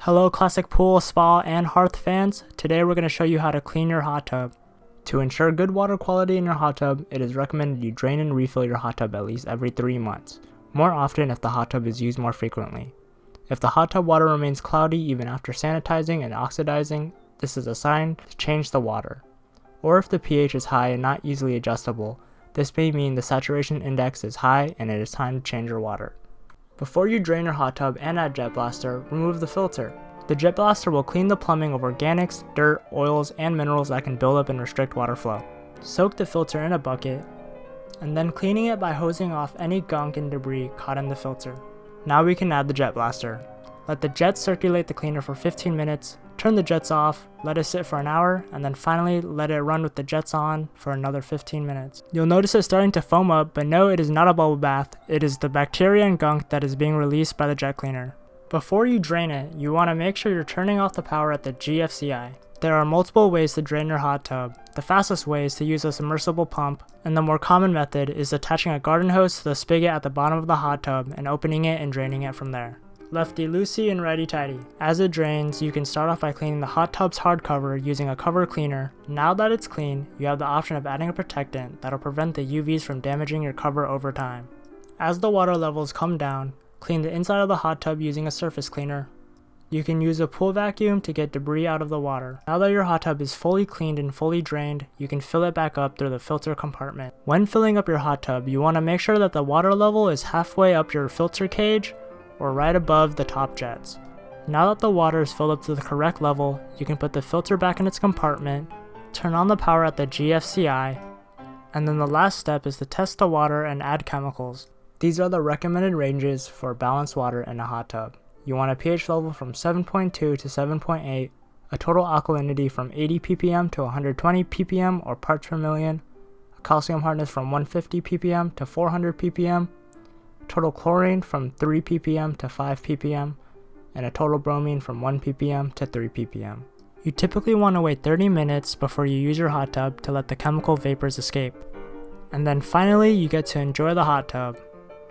Hello Classic Pool, Spa, and Hearth fans. Today we're going to show you how to clean your hot tub. To ensure good water quality in your hot tub, it is recommended you drain and refill your hot tub at least every 3 months, more often if the hot tub is used more frequently. If the hot tub water remains cloudy even after sanitizing and oxidizing, this is a sign to change the water. Or if the pH is high and not easily adjustable, this may mean the saturation index is high and it is time to change your water. Before you drain your hot tub and add Jet Blaster, remove the filter. The Jet Blaster will clean the plumbing of organics, dirt, oils, and minerals that can build up and restrict water flow. Soak the filter in a bucket, and then cleaning it by hosing off any gunk and debris caught in the filter. Now we can add the Jet Blaster. Let the jets circulate the cleaner for 15 minutes, turn the jets off, let it sit for an hour, and then finally let it run with the jets on for another 15 minutes. You'll notice it starting to foam up, but no, it is not a bubble bath. It is the bacteria and gunk that is being released by the jet cleaner. Before you drain it, you want to make sure you're turning off the power at the GFCI. There are multiple ways to drain your hot tub. The fastest way is to use a submersible pump, and the more common method is attaching a garden hose to the spigot at the bottom of the hot tub and opening it and draining it from there. Lefty-loosey and righty-tighty. As it drains, you can start off by cleaning the hot tub's hard cover using a cover cleaner. Now that it's clean, you have the option of adding a protectant that'll prevent the UVs from damaging your cover over time. As the water levels come down, clean the inside of the hot tub using a surface cleaner. You can use a pool vacuum to get debris out of the water. Now that your hot tub is fully cleaned and fully drained, you can fill it back up through the filter compartment. When filling up your hot tub, you want to make sure that the water level is halfway up your filter cage or right above the top jets. Now that the water is filled up to the correct level, you can put the filter back in its compartment, turn on the power at the GFCI, and then the last step is to test the water and add chemicals. These are the recommended ranges for balanced water in a hot tub. You want a pH level from 7.2 to 7.8, a total alkalinity from 80 ppm to 120 ppm or parts per million, a calcium hardness from 150 ppm to 400 ppm, total chlorine from 3 ppm to 5 ppm, and a total bromine from 1 ppm to 3 ppm. You typically want to wait 30 minutes before you use your hot tub to let the chemical vapors escape. And then finally you get to enjoy the hot tub.